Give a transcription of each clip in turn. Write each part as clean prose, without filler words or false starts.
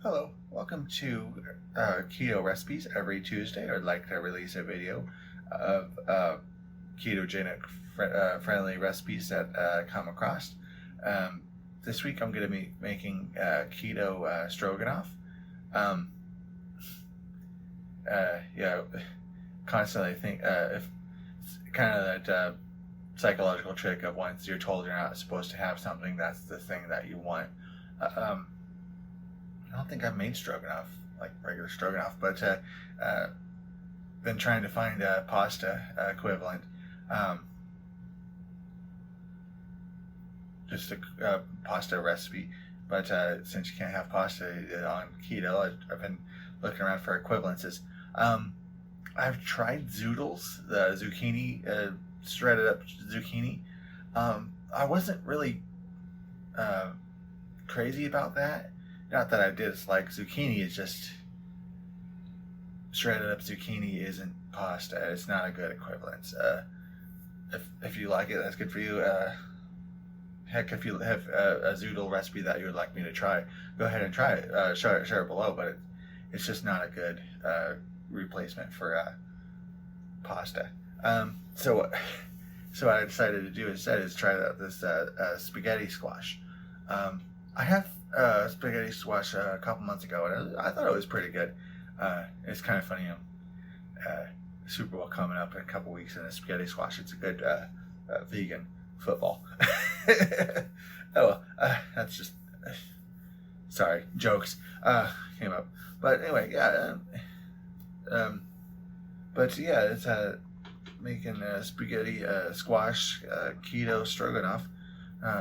Hello, welcome to Keto Recipes. Every Tuesday, I'd like to release a video of ketogenic friendly recipes that come across. This week, I'm going to be making keto stroganoff. Constantly think if kind of that psychological trick of once you're told you're not supposed to have something, that's the thing that you want. I don't think I've made stroganoff, like regular stroganoff, but been trying to find a pasta equivalent. Just a pasta recipe. But since you can't have pasta on keto, I've been looking around for equivalences. I've tried zoodles, the zucchini, shredded up zucchini. I wasn't really crazy about that. Not that I dislike zucchini, it's just shredded up zucchini isn't pasta. It's not a good equivalence. If you like it, that's good for you. Heck, if you have a zoodle recipe that you would like me to try, go ahead and try it. Share it below, but it's just not a good replacement for pasta. So what I decided to do instead is try this spaghetti squash. I had spaghetti squash a couple months ago, and I thought it was pretty good. It's kind of funny. Super Bowl coming up in a couple weeks, and a spaghetti squash. It's a good vegan football. That's just sorry, jokes came up. But anyway, it's making spaghetti squash keto stroganoff.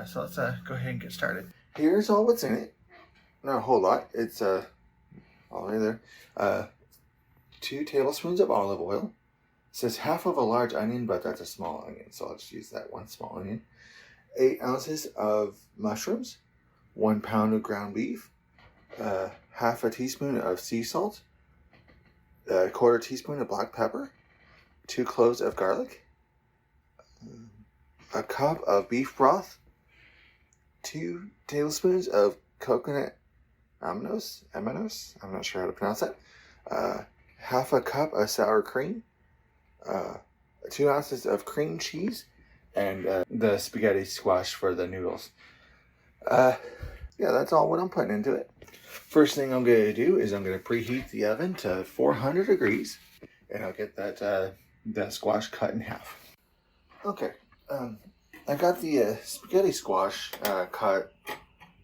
So let's go ahead and get started. Here's all what's in it. Not a whole lot. It's all in there. 2 tablespoons of olive oil. It says half of a large onion, but that's a small onion, so I'll just use that one small onion. 8 ounces of mushrooms. 1 pound of ground beef. Half a teaspoon of sea salt. A quarter teaspoon of black pepper. 2 cloves of garlic. A cup of beef broth. 2 tablespoons of coconut aminos. I'm not sure how to pronounce that. Half a cup of sour cream. 2 ounces of cream cheese. And the spaghetti squash for the noodles. That's all what I'm putting into it. First thing I'm going to do is I'm going to preheat the oven to 400 degrees. And I'll get that squash cut in half. Okay. I got the spaghetti squash cut.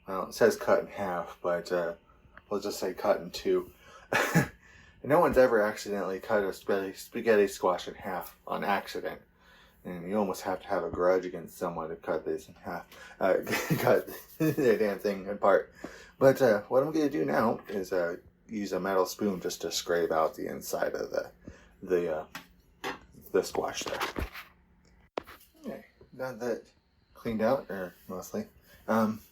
Well, it says cut in half, but we'll just say cut in 2. No one's ever accidentally cut a spaghetti squash in half on accident. And you almost have to have a grudge against someone to cut this in half. Cut the damn thing apart. But what I'm going to do now is use a metal spoon just to scrape out the inside of the squash there. Okay, got that cleaned out, or mostly. Oven's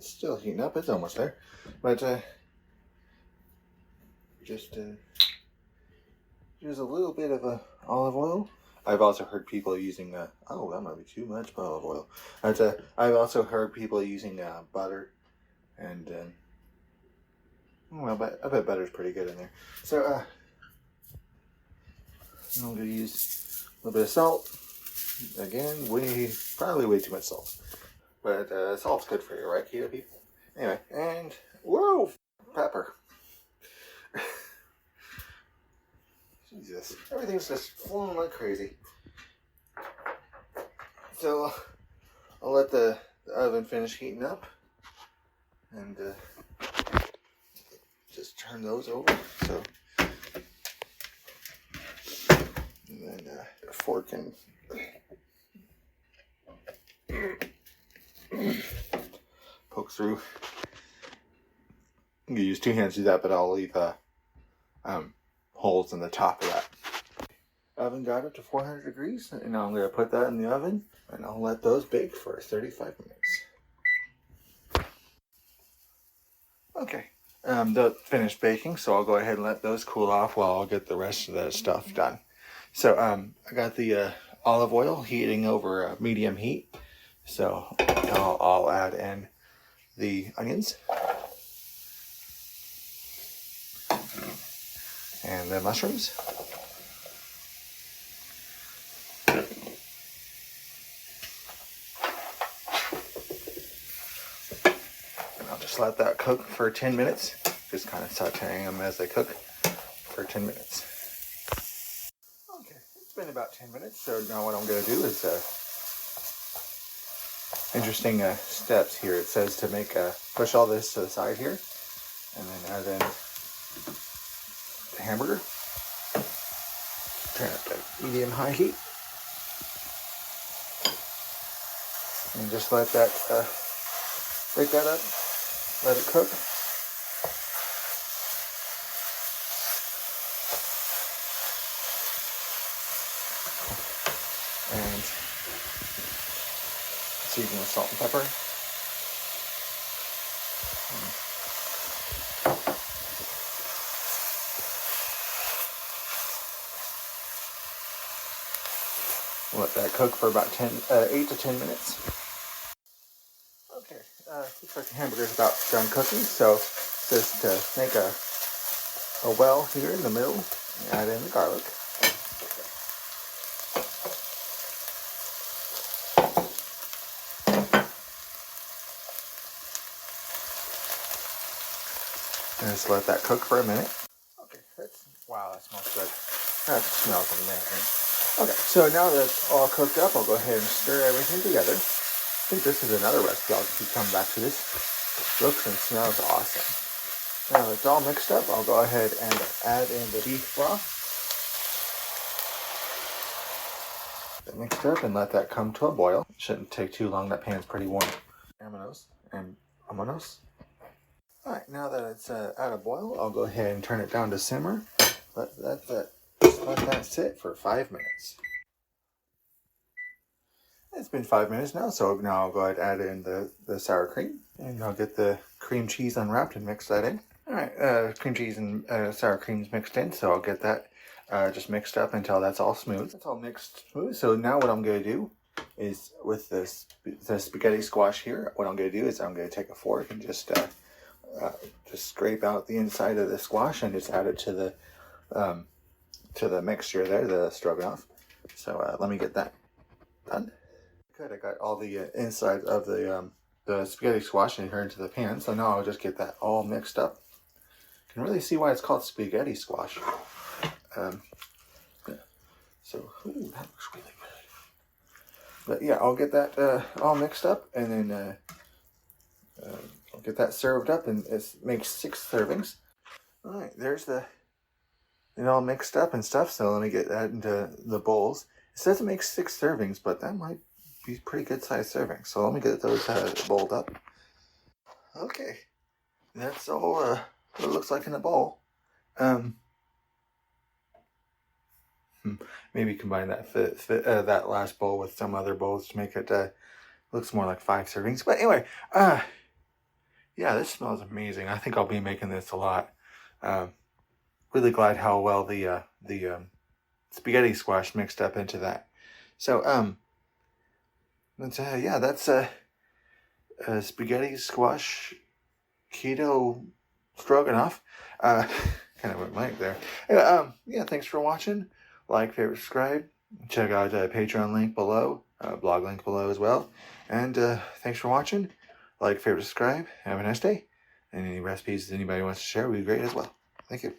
still heating up. It's almost there. But just use a little bit of olive oil. I've also heard people using that might be too much olive oil. But I've also heard people using butter, and I bet butter's pretty good in there. So I'm going to use a little bit of salt. Again, probably way too much salt. But salt's good for you, right, keto people? Anyway, and whoa, pepper. Jesus, everything's just flowing like crazy. So I'll let the oven finish heating up, and just turn those over. So, and then a fork and poke through. You can use 2 hands to do that, but I'll leave holes in the top of that. Oven got up to 400 degrees, and now I'm going to put that in the oven, and I'll let those bake for 35 minutes. Okay, they're finished baking, so I'll go ahead and let those cool off while I'll get the rest of the stuff done. So I got the olive oil heating over medium heat, so I'll add in the onions. in the mushrooms. And I'll just let that cook for 10 minutes. Just kind of sauteing them as they cook for 10 minutes. Okay, it's been about 10 minutes, so now what I'm going to do is interesting steps here. It says to make push all this to the side here, and then add in the hamburger. Turn it to medium-high heat, and just let that break that up. Let it cook. And season with salt and pepper. Let that cook for about 8 to 10 minutes. Okay, looks like the hamburger's about done cooking, so just to make a well here in the middle, add in the garlic. And just let that cook for a minute. Okay, wow, that smells good. That smells amazing. Okay, so now that's all cooked up, I'll go ahead and stir everything together. I think this is another recipe. I'll keep coming back to this. Looks and smells awesome. Now that it's all mixed up, I'll go ahead and add in the beef broth. Mixed up and let that come to a boil. It shouldn't take too long. That pan's pretty warm. Amanos and amanos. Alright, now that it's at a boil, I'll go ahead and turn it down to simmer. Let that sit for 5 minutes. It's been 5 minutes now, so now I'll go ahead and add in the sour cream. And I'll get the cream cheese unwrapped and mix that in. Alright, cream cheese and sour cream's mixed in, so I'll get that just mixed up until that's all smooth. It's all mixed smooth, so now what I'm going to do is with the spaghetti squash here, what I'm going to do is I'm going to take a fork and just scrape out the inside of the squash and just add it to the mixture there, the stroganoff. So let me get that done. Good, I got all the inside of the spaghetti squash in here into the pan, so now I'll just get that all mixed up. You can really see why it's called spaghetti squash. So, ooh, that looks really good. But yeah, I'll get that all mixed up, and then I'll get that served up, and it makes 6 servings. All right, there's it all mixed up and stuff. So let me get that into the bowls. It says it makes 6 servings, but that might be pretty good sized servings. So let me get those bowled up. Okay, that's all what it looks like in the bowl. Maybe combine that last bowl with some other bowls to make it looks more like 5 servings. But anyway, yeah, this smells amazing. I think I'll be making this a lot. Really glad how well the spaghetti squash mixed up into that. So that's spaghetti squash keto stroganoff. Kind of went blank there. Anyway, yeah, thanks for watching. Like, favorite, subscribe. Check out Patreon link below, blog link below as well. And thanks for watching. Like, favorite, subscribe. Have a nice day. And any recipes anybody wants to share would be great as well. Thank you.